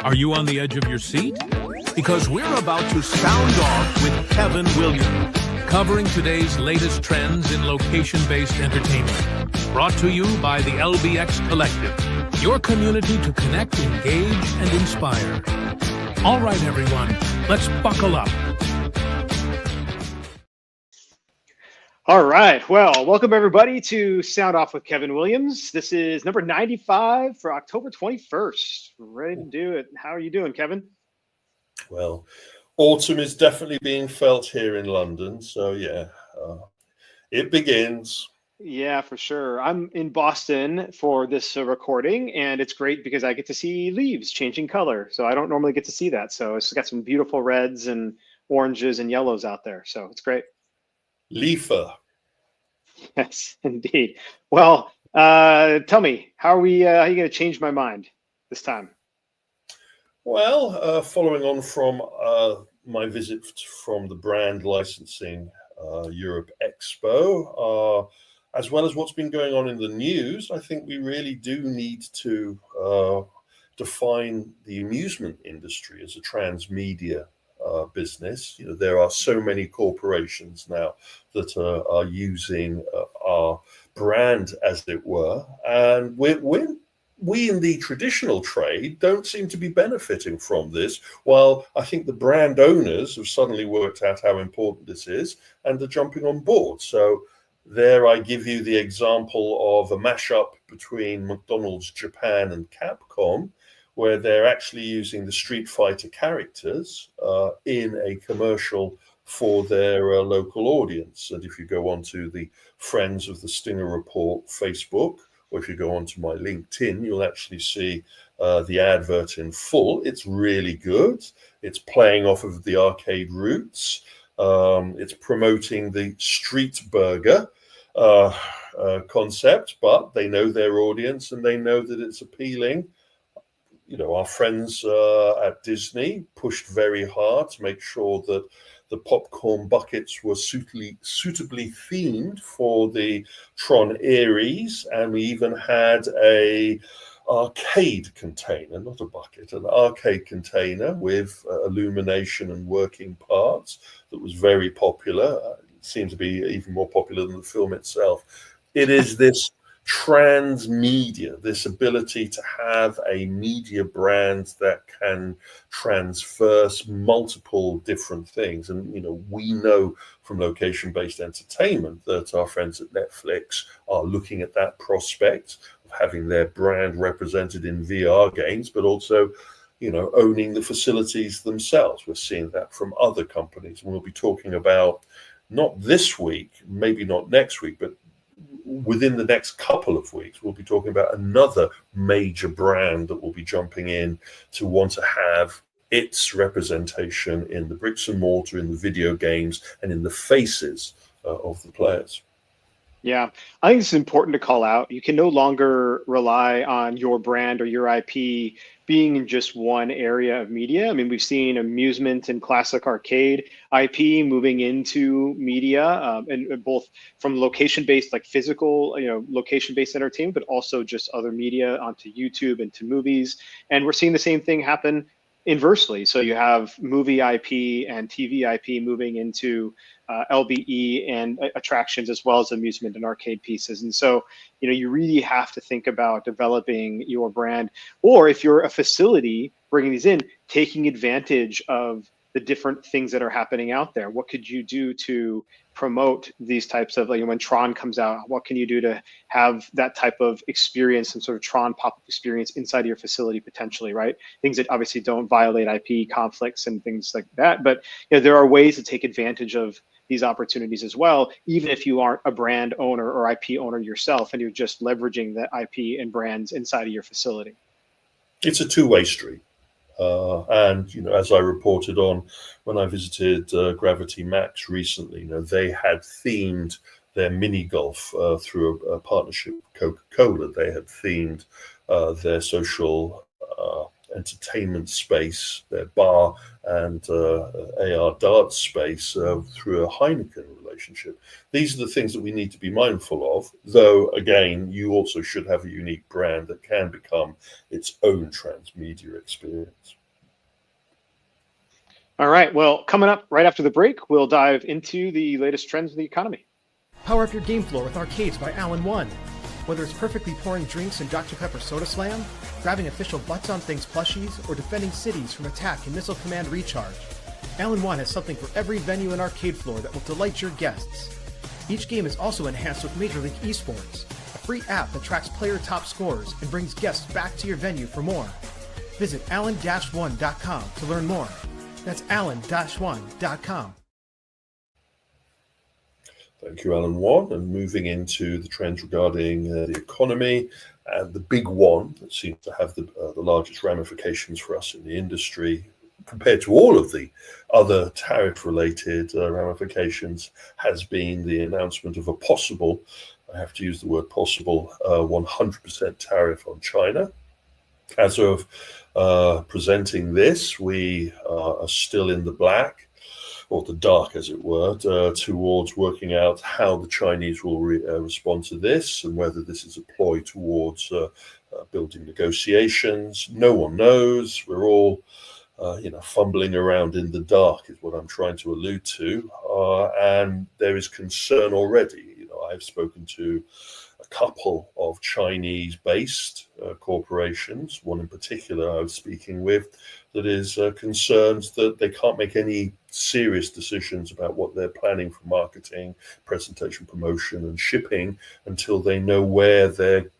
Are you on the edge of your seat? Because we're about to sound off with Kevin Williams, covering today's latest trends in location-based entertainment. Brought to you by the LBX Collective, your community to connect, engage, and inspire. All right, everyone, let's buckle up. All right, well, welcome everybody to Sound Off with Kevin Williams. This is number 95 for October 21st. We're ready to do it. How are you doing, Kevin? Well, autumn is definitely being felt here in London, so yeah, it begins. Yeah, for sure. I'm in Boston for this recording, and it's great because I get to see leaves changing color. So I don't normally get to see that. So it's got some beautiful reds and oranges and yellows out there. So it's great. Leafer. Yes, indeed. Well, tell me, how are you going to change my mind this time? Well, following on from my visit from the Brand Licensing Europe Expo, as well as what's been going on in the news, I think we really do need to define the amusement industry as a transmedia business. You know, there are so many corporations now that are using our brand, as it were, and we in the traditional trade don't seem to be benefiting from this, while I think the brand owners have suddenly worked out how important this is and are jumping on board. So there I give you the example of a mashup between McDonald's Japan and Capcom, where they're actually using the Street Fighter characters in a commercial for their local audience. And if you go onto the Friends of the Stinger Report Facebook, or if you go onto my LinkedIn, you'll actually see the advert in full. It's really good. It's playing off of the arcade roots. It's promoting the street burger concept, but they know their audience and they know that it's appealing. You know, our friends at Disney pushed very hard to make sure that the popcorn buckets were suitably themed for the Tron Ares, and we even had a arcade container, not a bucket, an arcade container with illumination and working parts that was very popular. It seemed to be even more popular than the film itself. It is this transmedia, this ability to have a media brand that can transverse multiple different things. And, you know, we know from location-based entertainment that our friends at Netflix are looking at that prospect of having their brand represented in VR games, but also, you know, owning the facilities themselves. We're seeing that from other companies. And we'll be talking about, not this week, maybe not next week, but within the next couple of weeks, we'll be talking about another major brand that will be jumping in to want to have its representation in the bricks and mortar, in the video games, and in the faces of the players. Yeah, I think it's important to call out. You can no longer rely on your brand or your IP being in just one area of media. I mean, we've seen amusement and classic arcade IP moving into media, and both from location-based, like physical, you know, location-based entertainment, but also just other media onto YouTube and to movies. And we're seeing the same thing happen inversely. So you have movie IP and TV IP moving into LBE and attractions, as well as amusement and arcade pieces. And so, you know, you really have to think about developing your brand, or if you're a facility bringing these in, taking advantage of the different things that are happening out there. What could you do to promote these types of, like when Tron comes out, what can you do to have that type of experience, some sort of Tron pop-up experience inside of your facility potentially, right? Things that obviously don't violate IP conflicts and things like that. But, you know, there are ways to take advantage of these opportunities as well, even if you aren't a brand owner or IP owner yourself, and you're just leveraging the IP and brands inside of your facility. It's a two-way street. And, you know, as I reported on when I visited Gravity Max recently, you know, they had themed their mini golf through a partnership with Coca-Cola. They had themed their social entertainment space, their bar and AR darts space through a Heineken relationship. These are the things that we need to be mindful of, though, again, you also should have a unique brand that can become its own transmedia experience. All right. Well, coming up right after the break, we'll dive into the latest trends in the economy. Power up your game floor with Arcades by Alan One. Whether it's perfectly pouring drinks in Dr. Pepper Soda Slam, grabbing official Butts on Things plushies, or defending cities from attack and missile command recharge, Alan One has something for every venue and arcade floor that will delight your guests. Each game is also enhanced with Major League Esports, a free app that tracks player top scores and brings guests back to your venue for more. Visit allen-one.com to learn more. That's allen-one.com. Thank you, Alan One. And moving into the trends regarding the economy, and the big one that seems to have the largest ramifications for us in the industry compared to all of the other tariff-related ramifications has been the announcement of a possible, I have to use the word possible, 100% tariff on China. As of presenting this, we are still in the black, or the dark as it were, towards working out how the Chinese will respond to this and whether this is a ploy towards building negotiations. No one knows. We're all fumbling around in the dark is what I'm trying to allude to. And there is concern already. I've spoken to a couple of Chinese-based corporations, one in particular I was speaking with, that is concerned that they can't make any serious decisions about what they're planning for marketing, presentation, promotion, and shipping until they know where their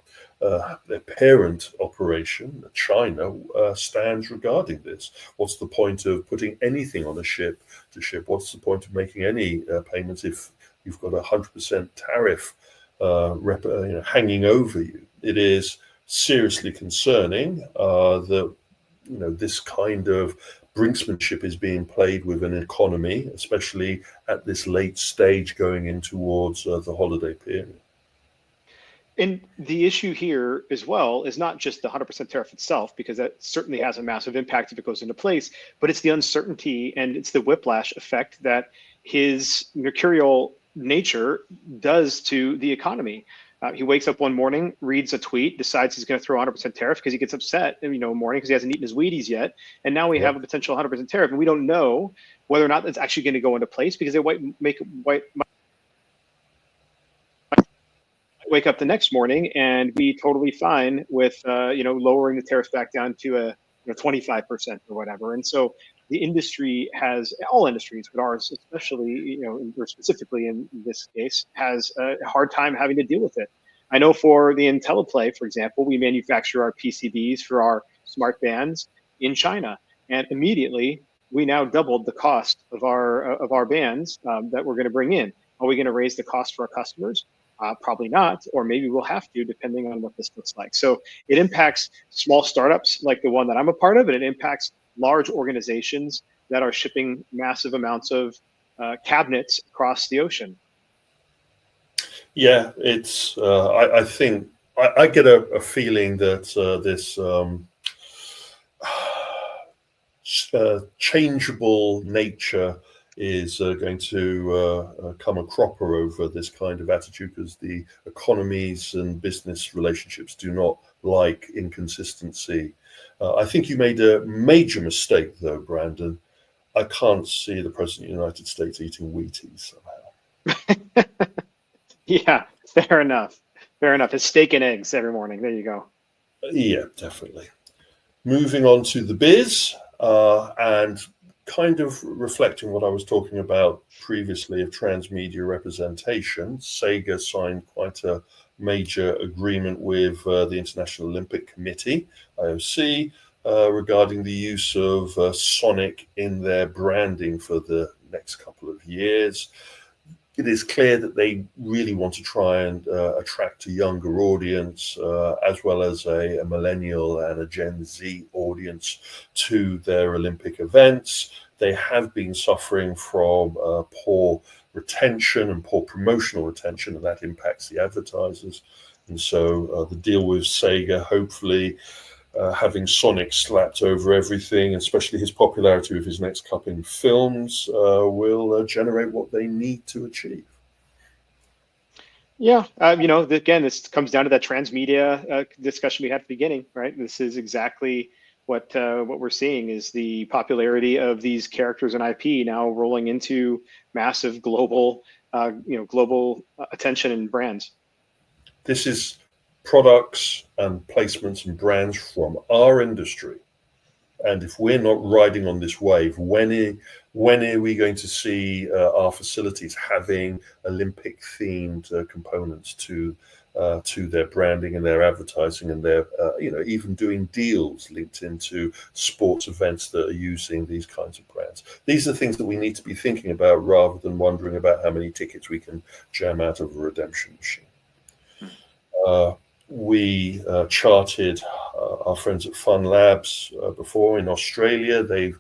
parent operation, China, stands regarding this. What's the point of putting anything on a ship to ship? What's the point of making any payments if you've got 100% tariff hanging over you? It is seriously concerning that this kind of brinksmanship is being played with an economy, especially at this late stage going in towards the holiday period. And the issue here as well is not just the 100% tariff itself, because that certainly has a massive impact if it goes into place, but it's the uncertainty and it's the whiplash effect that his mercurial nature does to the economy. He wakes up one morning, reads a tweet, decides he's going to throw 100% tariff because he gets upset, morning because he hasn't eaten his Wheaties yet. And now we have a potential 100% tariff, and we don't know whether or not that's actually going to go into place, because they might wake up the next morning and be totally fine with lowering the tariffs back down to 25% or whatever. And so the industry all industries, but ours especially, or specifically in this case, has a hard time having to deal with it. I know for the IntelliPlay, for example, we manufacture our PCBs for our smart bands in China, and immediately we now doubled the cost of our bands that we're going to bring in. Are we going to raise the cost for our customers? Probably not, or maybe we'll have to, depending on what this looks like. So it impacts small startups like the one that I'm a part of, and it impacts large organizations that are shipping massive amounts of cabinets across the ocean. Yeah, it's. I think I get a feeling that this changeable nature is going to come a cropper over this kind of attitude, because the economies and business relationships do not like inconsistency. I think you made a major mistake, though, Brandon. I can't see the President of the United States eating Wheaties somehow. Yeah, fair enough. Fair enough. It's steak and eggs every morning. There you go. Yeah, definitely. Moving on to the biz, and kind of reflecting what I was talking about previously of transmedia representation. Sega signed quite a major agreement with the International Olympic Committee, IOC, regarding the use of Sonic in their branding for the next couple of years. It is clear that they really want to try and attract a younger audience, as well as a millennial and a Gen Z audience to their Olympic events. They have been suffering from poor retention and poor promotional retention, and that impacts the advertisers. And so the deal with Sega hopefully having Sonic slapped over everything, especially his popularity with his next cup in films, will generate what they need to achieve. Yeah, again, this comes down to that transmedia discussion we had at the beginning, right? This is exactly what we're seeing is the popularity of these characters and IP now rolling into massive global, global attention and brands. This is products and placements and brands from our industry. And if we're not riding on this wave, when are we going to see our facilities having Olympic-themed components to their branding and their advertising and their, even doing deals linked into sports events that are using these kinds of brands? These are things that we need to be thinking about rather than wondering about how many tickets we can jam out of a redemption machine. We charted our friends at Fun Labs before in Australia. They've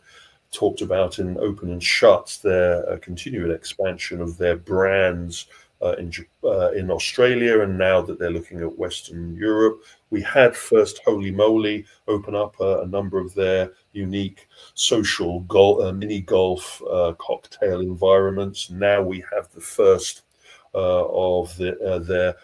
talked about in Open and Shut their continuing expansion of their brands in Australia, and now that they're looking at Western Europe. We had first Holy Moly open up a number of their unique social mini golf cocktail environments. Now we have the first of their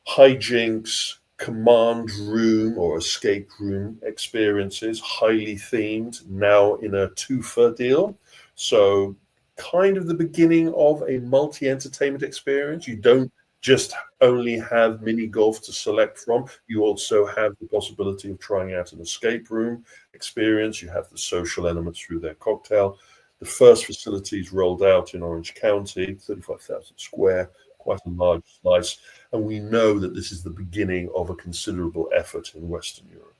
hijinks command room or escape room experiences, highly themed, now in a twofer deal. So kind of the beginning of a multi-entertainment experience. You don't just only have mini golf to select from. You also have the possibility of trying out an escape room experience. You have the social elements through their cocktail. The first facilities rolled out in Orange County, 35,000 square, quite a large slice. And we know that this is the beginning of a considerable effort in Western Europe.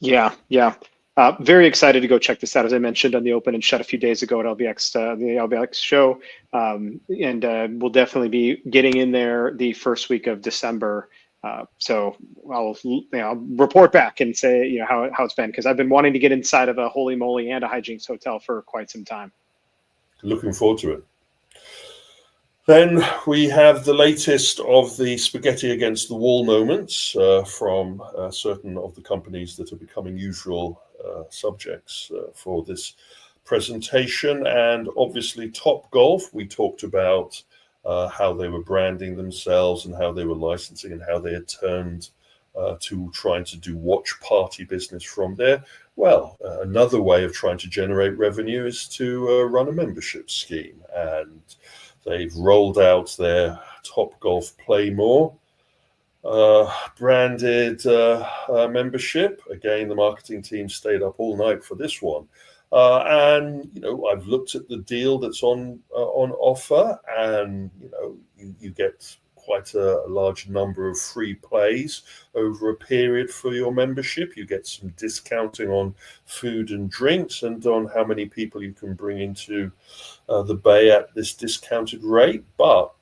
Yeah. Very excited to go check this out. As I mentioned on the Open and Shut a few days ago at LBX, the LBX show. And we'll definitely be getting in there the first week of December. So I'll report back and say how it's been, because I've been wanting to get inside of a Holy Moly and a Hijinks hotel for quite some time. Looking forward to it. Then we have the latest of the spaghetti against the wall moments from certain of the companies that are becoming usual subjects for this presentation. And obviously Topgolf, we talked about how they were branding themselves and how they were licensing and how they had turned to trying to do watch party business from there. Well, another way of trying to generate revenue is to run a membership scheme, and they've rolled out their Topgolf Play More branded membership. Again, the marketing team stayed up all night for this one. And I've looked at the deal that's on offer, and you get quite a large number of free plays over a period for your membership. You get some discounting on food and drinks and on how many people you can bring into the bay at this discounted rate. But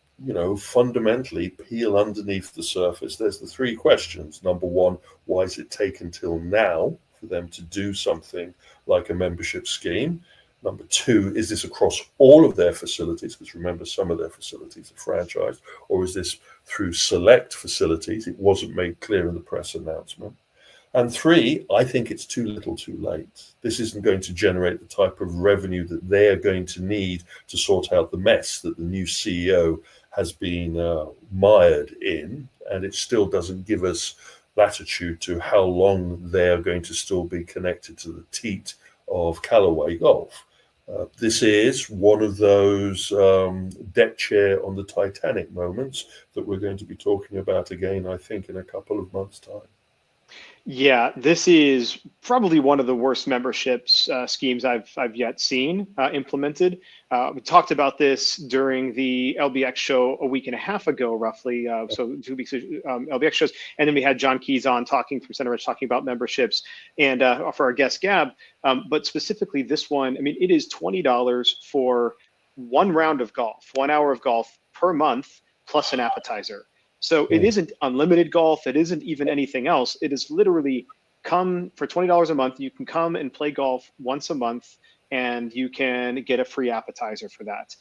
fundamentally, peel underneath the surface, there's the three questions. Number one, why has it taken till now for them to do something like a membership scheme? Number two, is this across all of their facilities? Because remember, some of their facilities are franchised. Or is this through select facilities? It wasn't made clear in the press announcement. And three, I think it's too little too late. This isn't going to generate the type of revenue that they are going to need to sort out the mess that the new CEO has been mired in. And it still doesn't give us latitude to how long they are going to still be connected to the teat of Callaway Golf. This is one of those deck chair on the Titanic moments that we're going to be talking about again, I think, in a couple of months' time. Yeah, this is probably one of the worst memberships schemes I've yet seen implemented. We talked about this during the LBX show a week and a half ago, roughly. So 2 weeks of LBX shows, and then we had John Keys on talking from Center Edge, talking about memberships, and for our guest Gab. But specifically this one, I mean, it is $20 for one round of golf, 1 hour of golf per month, plus an appetizer. So it isn't unlimited golf. It isn't even anything else. It is literally come for $20 a month. You can come and play golf once a month and you can get a free appetizer for that.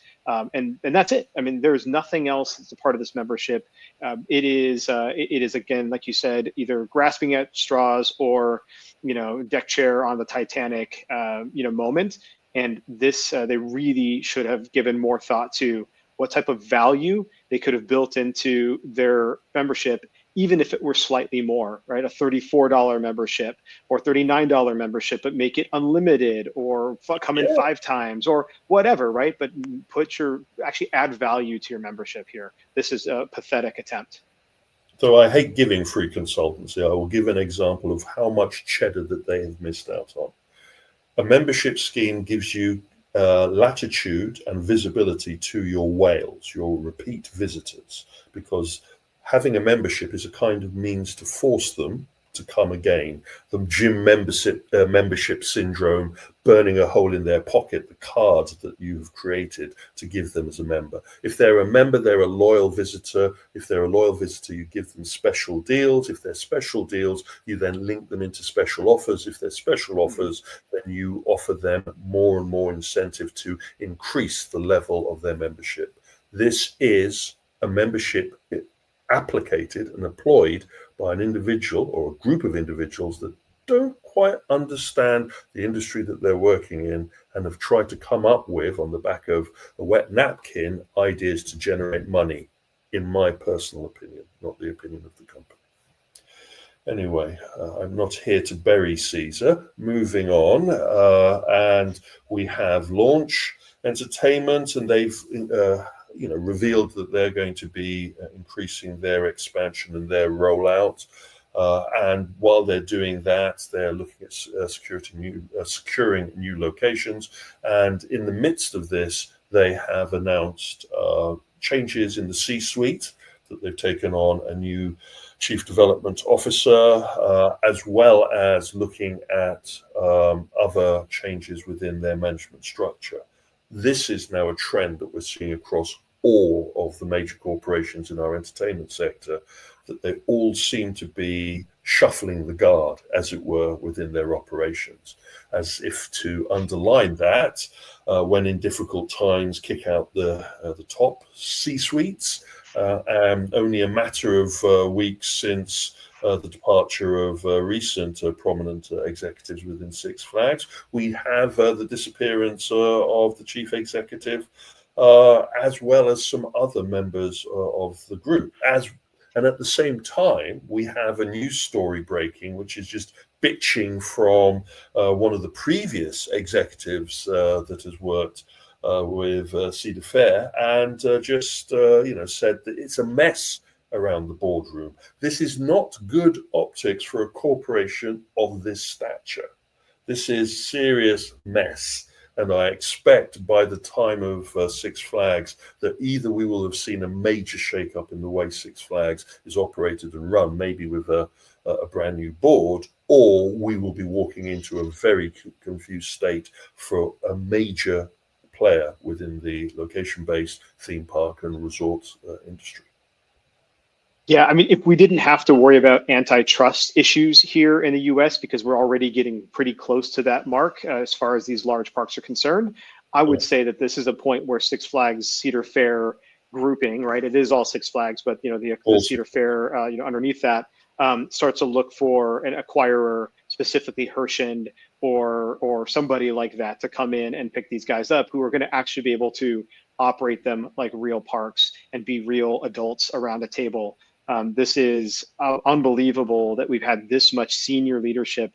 And that's it. I mean, there's nothing else that's a part of this membership. It is again, like you said, either grasping at straws or, deck chair on the Titanic, moment. And this, they really should have given more thought to what type of value they could have built into their membership, even if it were slightly more, right? A $34 membership or $39 membership, but make it unlimited, or come in 5 times or whatever, right? But actually add value to your membership here. This is a pathetic attempt. So I hate giving free consultancy. I will give an example of how much cheddar that they have missed out on. A membership scheme gives you latitude and visibility to your whales, your repeat visitors, because having a membership is a kind of means to force them to come again. The gym membership syndrome, burning a hole in their pocket, the cards that you've created to give them as a member. If they're a member, they're a loyal visitor. If they're a loyal visitor, you give them special deals. If they're special deals, you then link them into special offers. If they're special offers, then you offer them more and more incentive to increase the level of their membership. This is a membership applicated and employed by an individual or a group of individuals that don't quite understand the industry that they're working in and have tried to come up with, on the back of a wet napkin, ideas to generate money, in my personal opinion, not the opinion of the company. Anyway, I'm not here to bury Caesar. Moving on, and we have Launch Entertainment, and they've revealed that they're going to be increasing their expansion and their rollout. And while they're doing that, they're looking at securing new locations. And in the midst of this, they have announced changes in the C-suite, that they've taken on a new chief development officer, as well as looking at other changes within their management structure. This is now a trend that we're seeing across all of the major corporations in our entertainment sector, that they all seem to be shuffling the guard, as it were, within their operations, as if to underline that, when in difficult times, kick out the top C-suites. Only a matter of weeks since the departure of recent prominent executives within Six Flags, we have the disappearance of the chief executive, as well as some other members of the group. And at the same time, we have a news story breaking, which is just bitching from one of the previous executives that has worked with Cedar Fair, and just said that it's a mess around the boardroom. This is not good optics for a corporation of this stature. This is serious mess. And I expect by the time of Six Flags that either we will have seen a major shakeup in the way Six Flags is operated and run, maybe with a brand new board, or we will be walking into a very confused state for a major player within the location-based theme park and resort industry. Yeah, I mean, if we didn't have to worry about antitrust issues here in the US, because we're already getting pretty close to that mark as far as these large parks are concerned, I would say that this is a point where Six Flags Cedar Fair grouping, right? It is all Six Flags, but the Cedar Fair, underneath that, starts to look for an acquirer, specifically Herschend or somebody like that, to come in and pick these guys up, who are going to actually be able to operate them like real parks and be real adults around a table. This is unbelievable that we've had this much senior leadership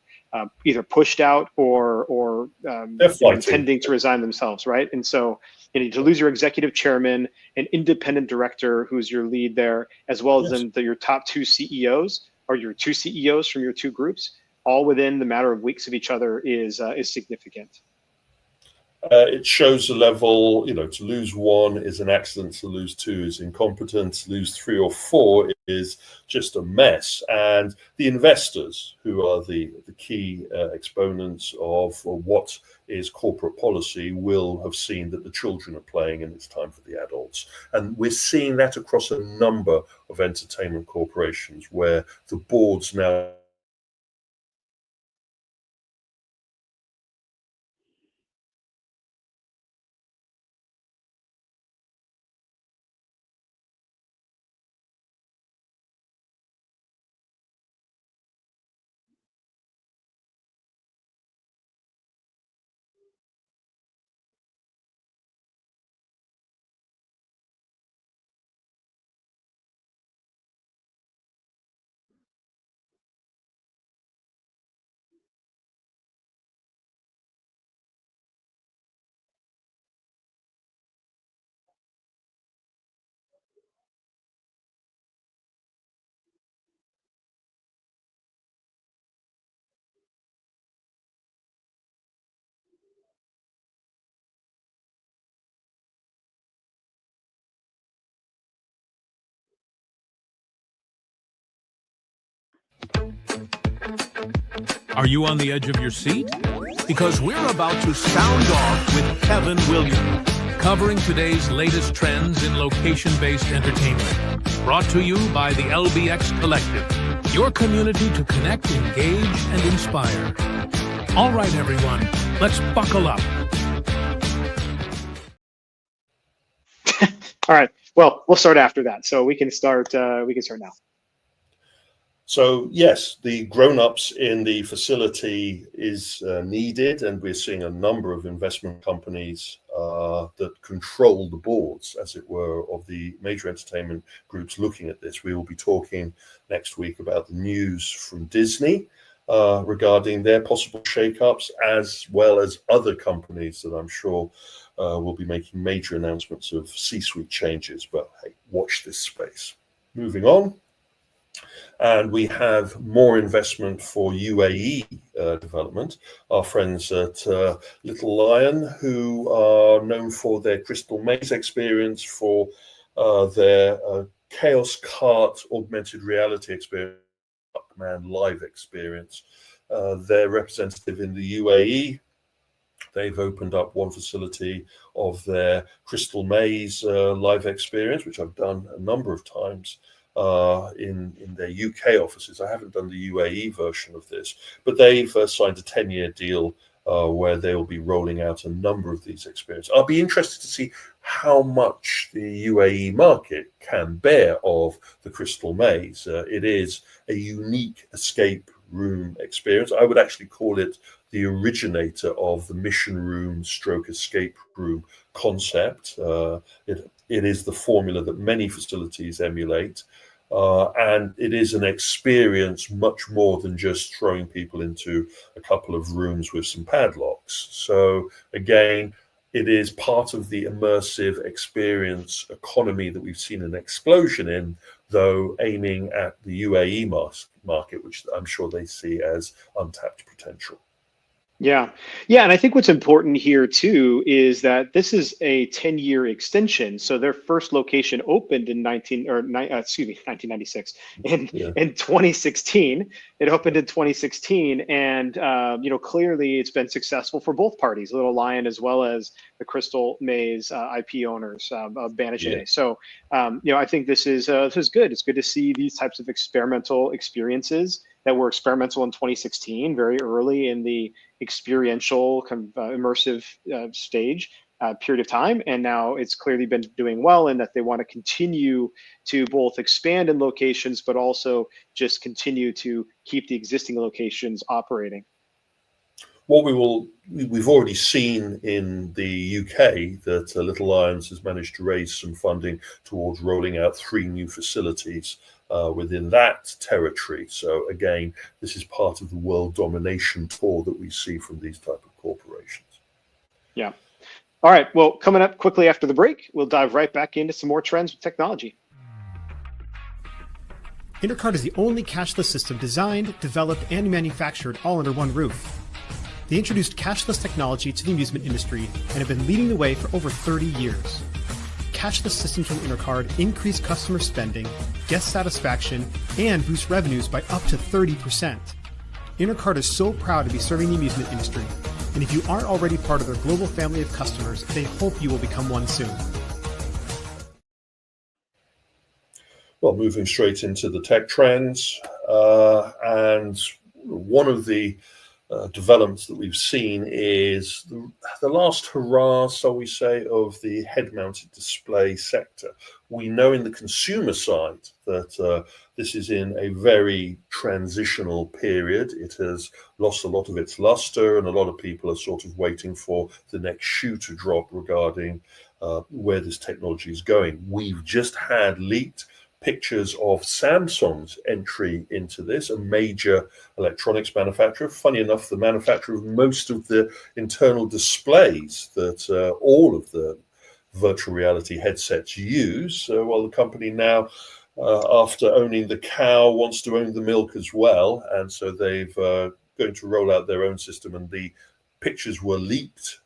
either pushed out or intending to resign themselves, right? And so to lose your executive chairman, an independent director who's your lead there, as well as your top two CEOs, or your two CEOs from your two groups, all within the matter of weeks of each other, is significant. It shows the level, to lose one is an accident, to lose two is incompetence, to lose 3 or 4 is just a mess. And the investors, who are the key exponents of what is corporate policy, will have seen that the children are playing and it's time for the adults. And we're seeing that across a number of entertainment corporations, where the boards now Are you on the edge of your seat? Because we're about to sound off with Kevin Williams, covering today's latest trends in location-based entertainment. Brought to you by the LBX Collective, your community to connect, engage, and inspire. All right, everyone, let's buckle up. All right. Well, we'll start after that. So we can start. We can start now. So yes, the grown-ups in the facility is needed, and we're seeing a number of investment companies that control the boards, as it were, of the major entertainment groups looking at this. We will be talking next week about the news from Disney regarding their possible shakeups, as well as other companies that I'm sure will be making major announcements of C-suite changes. But hey, watch this space. Moving on. And we have more investment for UAE development. Our friends at Little Lion, who are known for their Crystal Maze experience, for their Chaos Kart augmented reality experience, Pac-Man live experience. Their representative in the UAE, they've opened up one facility of their Crystal Maze live experience, which I've done a number of times. In their UK offices. I haven't done the UAE version of this, but they've signed a 10-year deal where they will be rolling out a number of these experiences. I'll be interested to see how much the UAE market can bear of the Crystal Maze. It is a unique escape room experience. I would actually call it the originator of the mission room stroke escape room concept. It is the formula that many facilities emulate. And it is an experience much more than just throwing people into a couple of rooms with some padlocks. So again, it is part of the immersive experience economy that we've seen an explosion in, though aiming at the UAE market, which I'm sure they see as untapped potential. Yeah. And I think what's important here too is that this is a 10-year extension. So their first location opened in 1996. In 2016, it opened in 2016, and clearly it's been successful for both parties, Little Lion as well as the Crystal Maze IP owners of Banijay. Yeah. So I think this is good. It's good to see these types of experimental experiences that were experimental in 2016, very early in the experiential immersive stage period of time. And now it's clearly been doing well, in that they want to continue to both expand in locations, but also just continue to keep the existing locations operating. What we've already seen in the UK that Little Lions has managed to raise some funding towards rolling out 3 new facilities within that territory. So again, this is part of the world domination tour that we see from these type of corporations. Yeah. All right. Well, coming up quickly after the break, we'll dive right back into some more trends with technology. Intercard is the only cashless system designed, developed, and manufactured all under one roof. They introduced cashless technology to the amusement industry and have been leading the way for over 30 years. Cashless systems from Intercard increase customer spending, guest satisfaction, and boost revenues by up to 30%. Intercard is so proud to be serving the amusement industry, and if you aren't already part of their global family of customers, they hope you will become one soon. Well, moving straight into the tech trends, and one of the developments that we've seen is the last hurrah, so we say, of the head-mounted display sector. We know in the consumer side that this is in a very transitional period. It has lost a lot of its luster, and a lot of people are sort of waiting for the next shoe to drop regarding where this technology is going. We've just had leaked pictures of Samsung's entry into this, a major electronics manufacturer. Funny enough, the manufacturer of most of the internal displays that all of the virtual reality headsets use. While the company now, after owning the cow, wants to own the milk as well. And so they've going to roll out their own system, and the pictures were leaked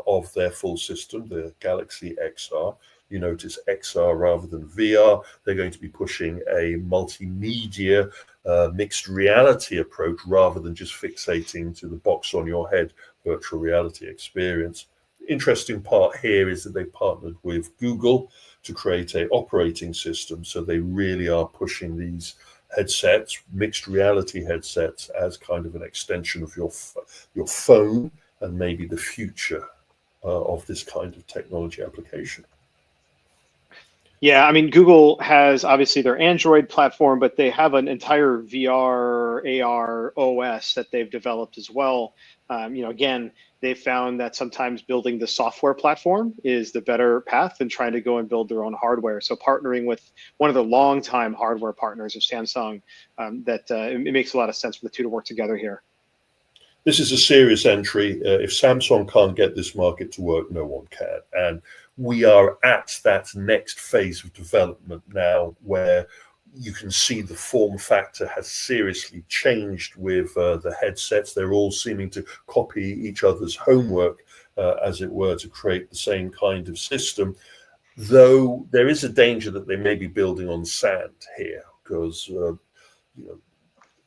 of their full system, the Galaxy XR. you notice XR rather than VR. They're going to be pushing a multimedia mixed reality approach rather than just fixating to the box on your head virtual reality experience. The interesting part here is that they partnered with Google to create an operating system. So they really are pushing these headsets, mixed reality headsets, as kind of an extension of your phone and maybe the future of this kind of technology application. Yeah, I mean, Google has obviously their Android platform, but they have an entire VR, AR OS that they've developed as well. Again, they found that sometimes building the software platform is the better path than trying to go and build their own hardware. So partnering with one of the longtime hardware partners of Samsung, it makes a lot of sense for the two to work together here. This is a serious entry. If Samsung can't get this market to work, no one can. And we are at that next phase of development now where you can see the form factor has seriously changed with the headsets. They're all seeming to copy each other's homework, as it were, to create the same kind of system. Though there is a danger that they may be building on sand here, because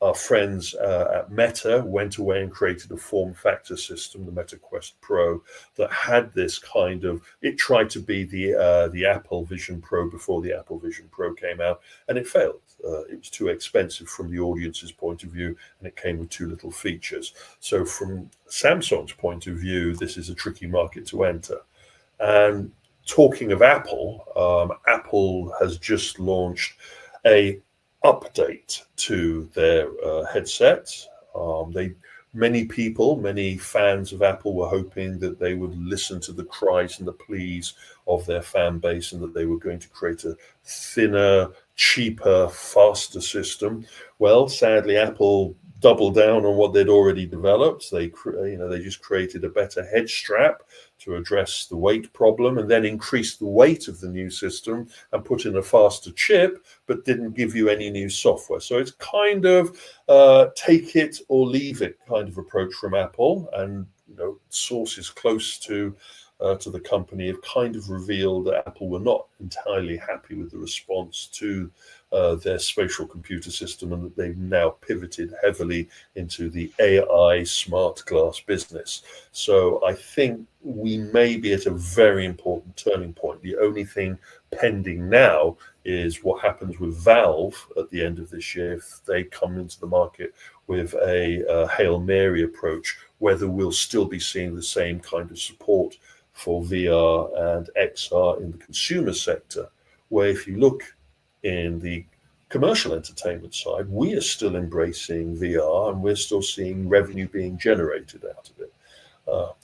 our friends at Meta went away and created a form factor system, the Meta Quest Pro, that had this kind of, it tried to be the Apple Vision Pro before the Apple Vision Pro came out, and it failed. It was too expensive from the audience's point of view, and it came with too little features. So from Samsung's point of view, this is a tricky market to enter. And talking of Apple, Apple has just launched a update to their headset. Many fans of Apple were hoping that they would listen to the cries and the pleas of their fan base and that they were going to create a thinner, cheaper, faster system. Well, sadly, Apple doubled down on what they'd already developed. They just created a better head strap to address the weight problem, and then increased the weight of the new system and put in a faster chip, but didn't give you any new software. So it's kind of take it or leave it kind of approach from Apple. And sources close to the company have kind of revealed that Apple were not entirely happy with the response to their spatial computer system, and that they've now pivoted heavily into the AI smart glass business. So I think we may be at a very important turning point. The only thing pending now is what happens with Valve at the end of this year. If they come into the market with a Hail Mary approach, whether we'll still be seeing the same kind of support for VR and XR in the consumer sector, where if you look in the commercial entertainment side, we are still embracing VR and we're still seeing revenue being generated out of it.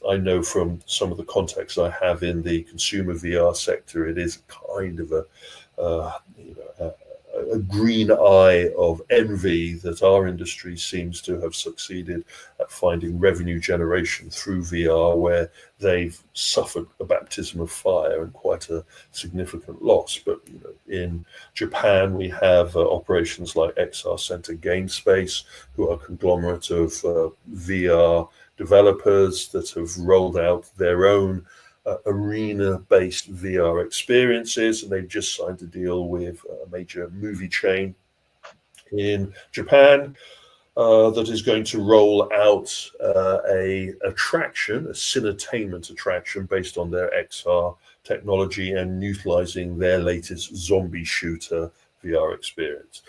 I know from some of the contacts I have in the consumer VR sector, it is kind of a green eye of envy that our industry seems to have succeeded at finding revenue generation through VR, where they've suffered a baptism of fire and quite a significant loss. But in Japan, we have operations like XR Center GameSpace, who are a conglomerate of VR developers that have rolled out their own arena-based VR experiences, and they've just signed a deal with a major movie chain in Japan that is going to roll out a cinetainment attraction based on their XR technology and utilizing their latest zombie shooter VR experience.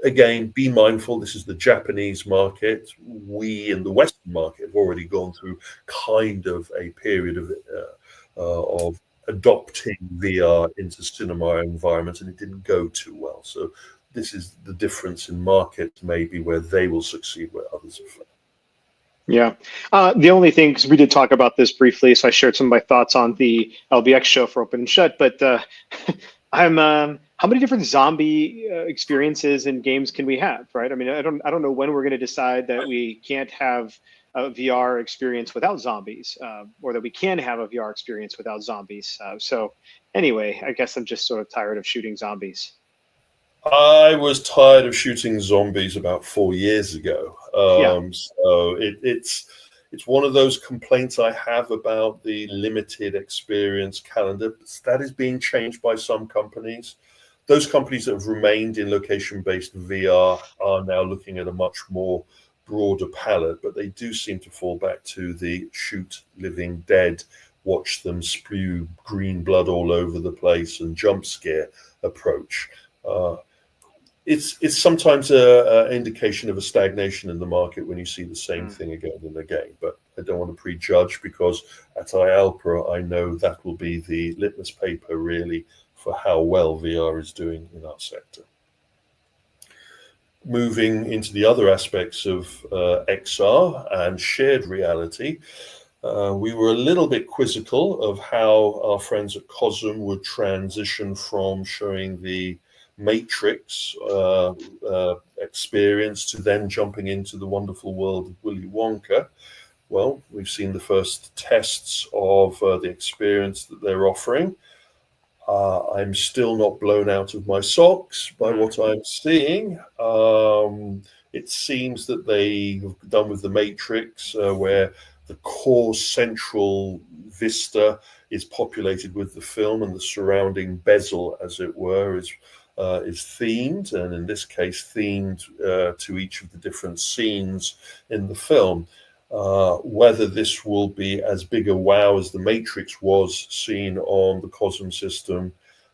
Again, be mindful, this is the Japanese market. We in the Western market have already gone through kind of a period of adopting VR into cinema environments, and it didn't go too well. So this is the difference in markets, maybe, where they will succeed where others have failed. Yeah. The only thing, because we did talk about this briefly, so I shared some of my thoughts on the LBX show for Open and Shut, but how many different zombie experiences in games can we have, right? I mean, I don't know when we're going to decide that we can't have a VR experience without zombies, or that we can have a VR experience without zombies. So anyway, I guess I'm just sort of tired of shooting zombies. I was tired of shooting zombies about 4 years ago. So It's one of those complaints I have about the limited experience calendar. That is being changed by some companies. Those companies that have remained in location-based VR are now looking at a much more broader palette, but they do seem to fall back to the shoot living dead, watch them spew green blood all over the place and jump scare approach. It's sometimes an indication of a stagnation in the market when you see the same thing again and again. But I don't want to prejudge, because at IALPA, I know that will be the litmus paper really for how well VR is doing in our sector. Moving into the other aspects of XR and shared reality, we were a little bit quizzical of how our friends at COSM would transition from showing the Matrix experience to then jumping into the wonderful world of Willy Wonka. Well, we've seen the first tests of the experience that they're offering. I'm still not blown out of my socks by what I'm seeing. It seems that they've done with the Matrix, where the core central vista is populated with the film, and the surrounding bezel, as it were, is themed, and in this case themed to each of the different scenes in the film. Whether this will be as big a wow as the Matrix was seen on the COSM system,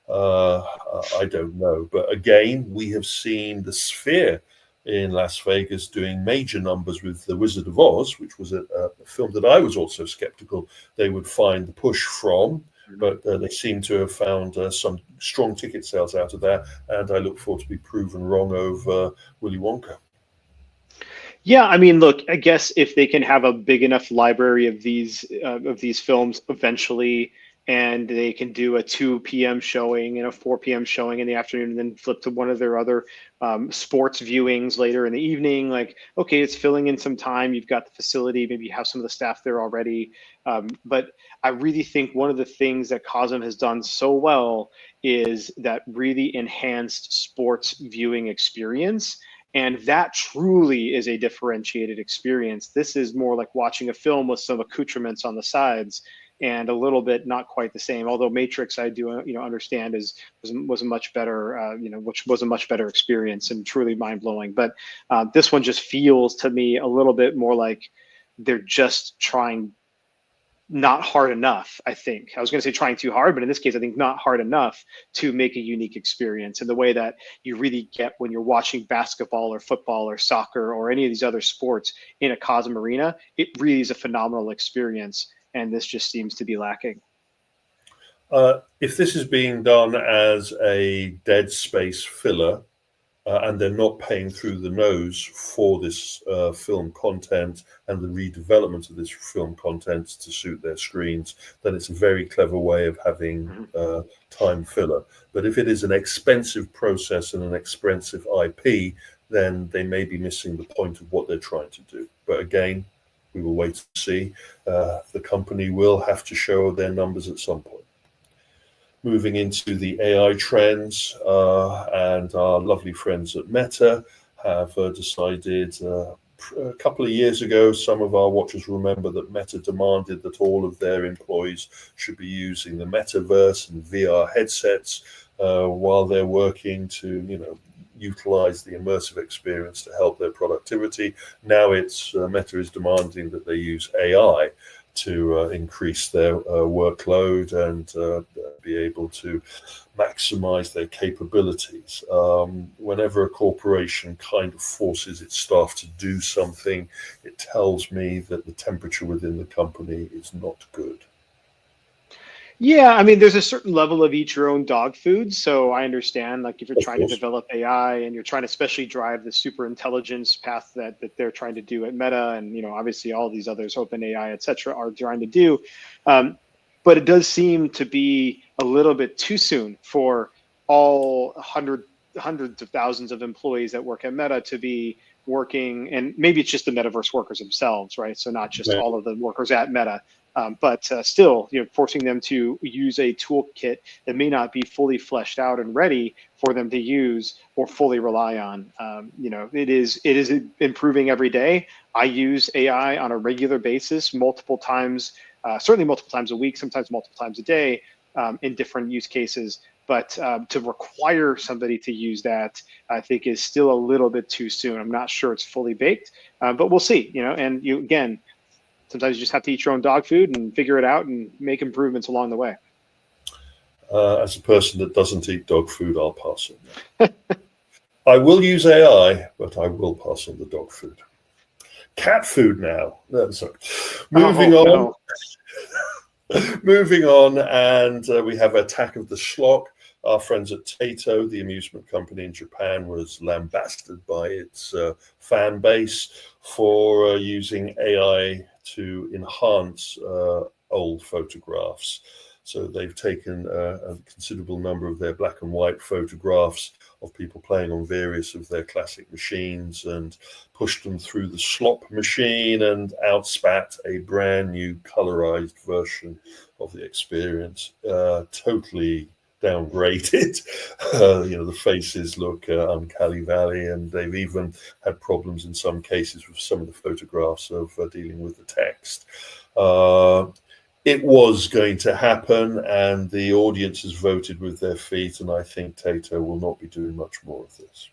I don't know. But again, we have seen the Sphere in Las Vegas doing major numbers with The Wizard of Oz, which was a film that I was also skeptical they would find the push from. But they seem to have found some strong ticket sales out of that, and I look forward to be proven wrong over Willy Wonka. Yeah, I mean, look, I guess if they can have a big enough library of these films eventually, and they can do a 2 p.m. showing and a 4 p.m. showing in the afternoon, and then flip to one of their other sports viewings later in the evening, like, okay, it's filling in some time. You've got the facility, maybe you have some of the staff there already. But I really think one of the things that COSM has done so well is that really enhanced sports viewing experience. And that truly is a differentiated experience. This is more like watching a film with some accoutrements on the sides, and a little bit not quite the same. Although Matrix, I do understand was a much better which was a much better experience and truly mind blowing. But this one just feels to me a little bit more like they're just trying not hard enough. I think I was going to say trying too hard, but in this case, I think not hard enough to make a unique experience in the way that you really get when you're watching basketball or football or soccer or any of these other sports in a COSM arena. It really is a phenomenal experience, and this just seems to be lacking. If this is being done as a dead space filler, and they're not paying through the nose for this film content and the redevelopment of this film content to suit their screens, then it's a very clever way of having time filler. But if it is an expensive process and an expensive IP, then they may be missing the point of what they're trying to do. But again, we will wait to see. The company will have to show their numbers at some point. Moving into the AI trends, and our lovely friends at Meta have decided a couple of years ago, some of our watchers remember that Meta demanded that all of their employees should be using the metaverse and VR headsets while they're working to, utilize the immersive experience to help their productivity. Now it's Meta is demanding that they use AI to increase their workload and be able to maximize their capabilities. Whenever a corporation kind of forces its staff to do something, it tells me that the temperature within the company is not good. Yeah, I mean, there's a certain level of eat your own dog food. So I understand, like, if you're trying to develop AI and you're trying to especially drive the super intelligence path that they're trying to do at Meta, and, obviously all these others, OpenAI, et cetera, are trying to do. But it does seem to be a little bit too soon for all hundreds of thousands of employees that work at Meta to be working, and maybe it's just the metaverse workers themselves, right? So not just all of the workers at Meta. But still, forcing them to use a toolkit that may not be fully fleshed out and ready for them to use or fully rely on. It is improving every day. I use AI on a regular basis, multiple times, certainly multiple times a week, sometimes multiple times a day, in different use cases. But to require somebody to use that, I think, is still a little bit too soon. I'm not sure it's fully baked, but we'll see. And again, sometimes you just have to eat your own dog food and figure it out and make improvements along the way. As a person that doesn't eat dog food, I'll pass on that. I will use AI, but I will pass on the dog food. Cat food now. Sorry. Moving on. No. Moving on, and we have Attack of the Slop. Our friends at Taito, the amusement company in Japan, was lambasted by its fan base for using AI to enhance old photographs. So they've taken a considerable number of their black and white photographs of people playing on various of their classic machines and pushed them through the slop machine and outspat a brand new colorized version of the experience, totally downgraded. The faces look uncanny valley, and they've even had problems in some cases with some of the photographs of dealing with the text. It was going to happen, and the audience has voted with their feet, and I think Taito will not be doing much more of this.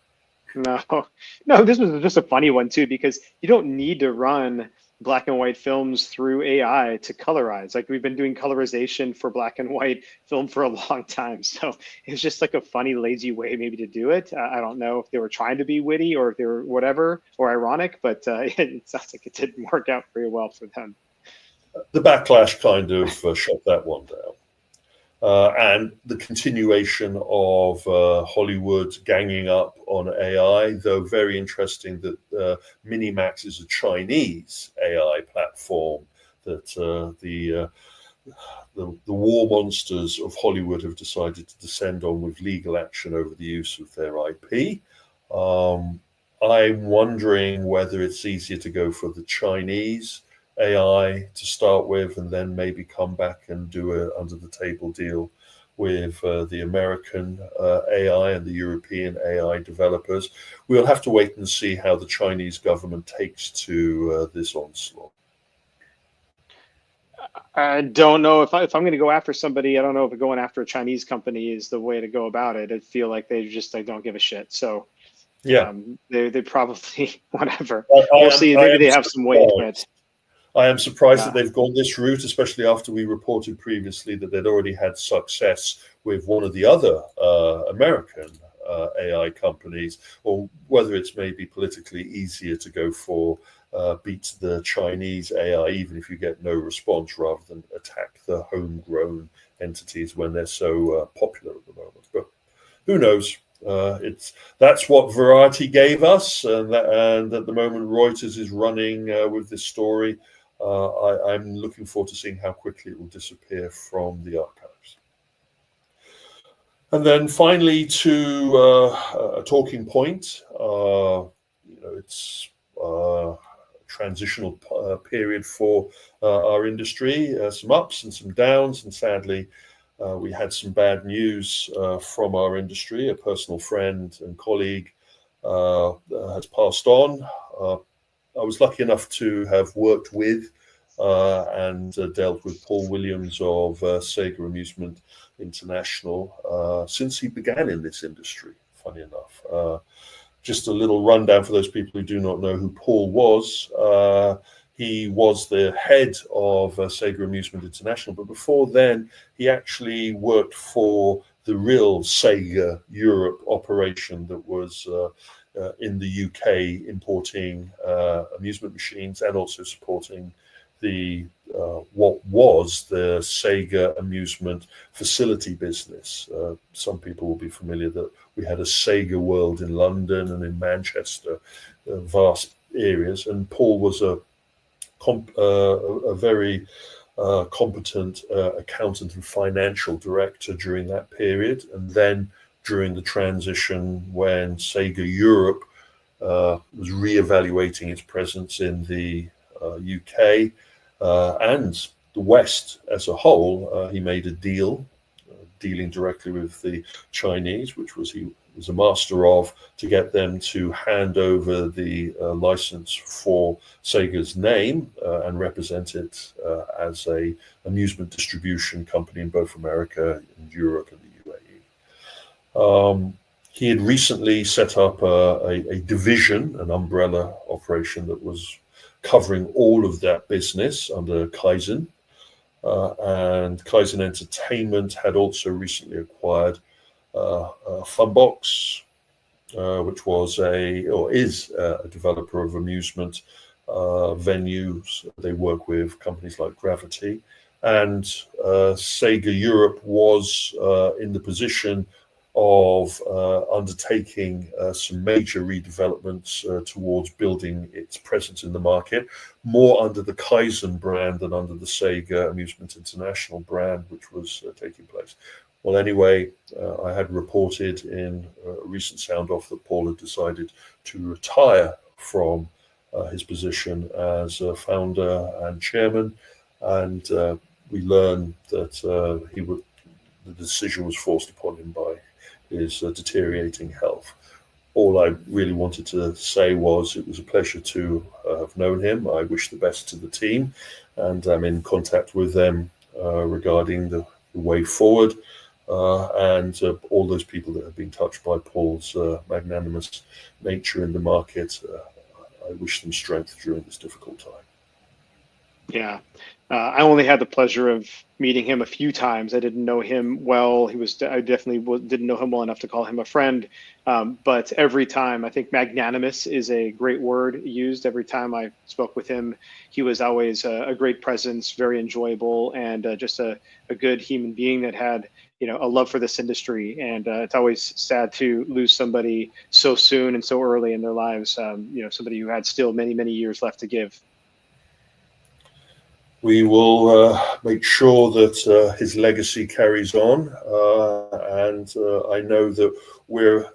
No, this was just a funny one too, because you don't need to run black and white films through AI to colorize. Like, we've been doing colorization for black and white film for a long time. So it's just like a funny, lazy way maybe to do it. I don't know if they were trying to be witty or if they were whatever, or ironic, but it sounds like it didn't work out very well for them. The backlash kind of shut that one down. And the continuation of Hollywood ganging up on AI, though very interesting that Minimax is a Chinese AI platform that the war monsters of Hollywood have decided to descend on with legal action over the use of their IP. I'm wondering whether it's easier to go for the Chinese AI to start with, and then maybe come back and do a under the table deal with the American AI and the European AI developers. We'll have to wait and see how the Chinese government takes to this onslaught. I don't know if I'm going to go after somebody. I don't know if going after a Chinese company is the way to go about it. I feel like they just don't give a shit. So yeah, they probably whatever. We'll see. Maybe they have some weight, but I am surprised that they've gone this route, especially after we reported previously that they'd already had success with one of the other American AI companies, or whether it's maybe politically easier to go for beat the Chinese AI, even if you get no response, rather than attack the homegrown entities when they're so popular at the moment. But who knows? That's what Variety gave us, and at the moment Reuters is running with this story. I'm looking forward to seeing how quickly it will disappear from the archives. And then finally to a talking point. It's a transitional period for our industry, some ups and some downs, and sadly we had some bad news from our industry. A personal friend and colleague has passed on. I was lucky enough to have worked with and dealt with Paul Williams of Sega Amusement International since he began in this industry, funny enough. Just a little rundown for those people who do not know who Paul was. He was the head of Sega Amusement International, but before then, he actually worked for the real Sega Europe operation that was in the UK, importing amusement machines and also supporting the what was the Sega amusement facility business. Some people will be familiar that we had a Sega World in London and in Manchester, vast areas, and Paul was a very competent accountant and financial director during that period. And then during the transition, when Sega Europe was reevaluating its presence in the UK and the West as a whole, he made a deal, dealing directly with the Chinese, which was was a master of, to get them to hand over the license for Sega's name and represent it as a amusement distribution company in both America and Europe and the UAE. He had recently set up a division, an umbrella operation that was covering all of that business under Kaizen. And Kaizen Entertainment had also recently acquired Funbox, which was is a developer of amusement venues. They work with companies like Gravity. And Sega Europe was in the position of undertaking some major redevelopments towards building its presence in the market, more under the Kaizen brand than under the Sega Amusement International brand, which was taking place. Well, anyway, I had reported in a recent sound-off that Paul had decided to retire from his position as a founder and chairman, and we learned that the decision was forced upon him by his deteriorating health. All I really wanted to say was it was a pleasure to have known him. I wish the best to the team, and I'm in contact with them regarding the way forward, and all those people that have been touched by Paul's magnanimous nature in the market. I wish them strength during this difficult time. Yeah, I only had the pleasure of meeting him a few times. I didn't know him well. I definitely didn't know him well enough to call him a friend. But every time, I think magnanimous is a great word used. Every time I spoke with him, he was always a great presence, very enjoyable, and just a good human being that had, a love for this industry. And it's always sad to lose somebody so soon and so early in their lives. Somebody who had still many, many years left to give. We will make sure that his legacy carries on, and I know that we're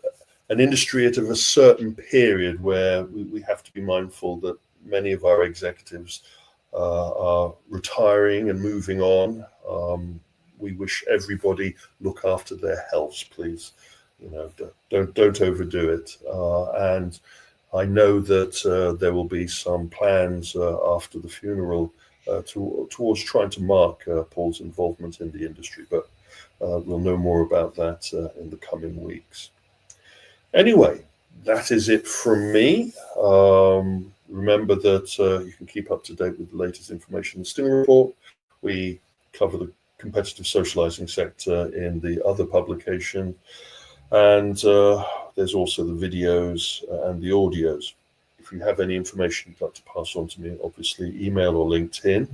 an industry at a certain period where we have to be mindful that many of our executives are retiring and moving on. We wish everybody look after their health, please. Don't overdo it. And I know that there will be some plans after the funeral towards trying to mark Paul's involvement in the industry, but we'll know more about that in the coming weeks. Anyway, that is it from me. Remember that you can keep up to date with the latest information in the Sting Report. We cover the competitive socializing sector in the other publication, and there's also the videos and the audios. If you have any information you'd like to pass on to me, obviously email or LinkedIn.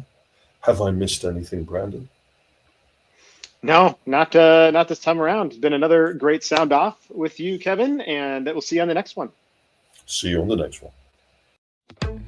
Have I missed anything, Brandon? No, not this time around. It's been another great sound off with you, Kevin, and we'll see you on the next one. See you on the next one.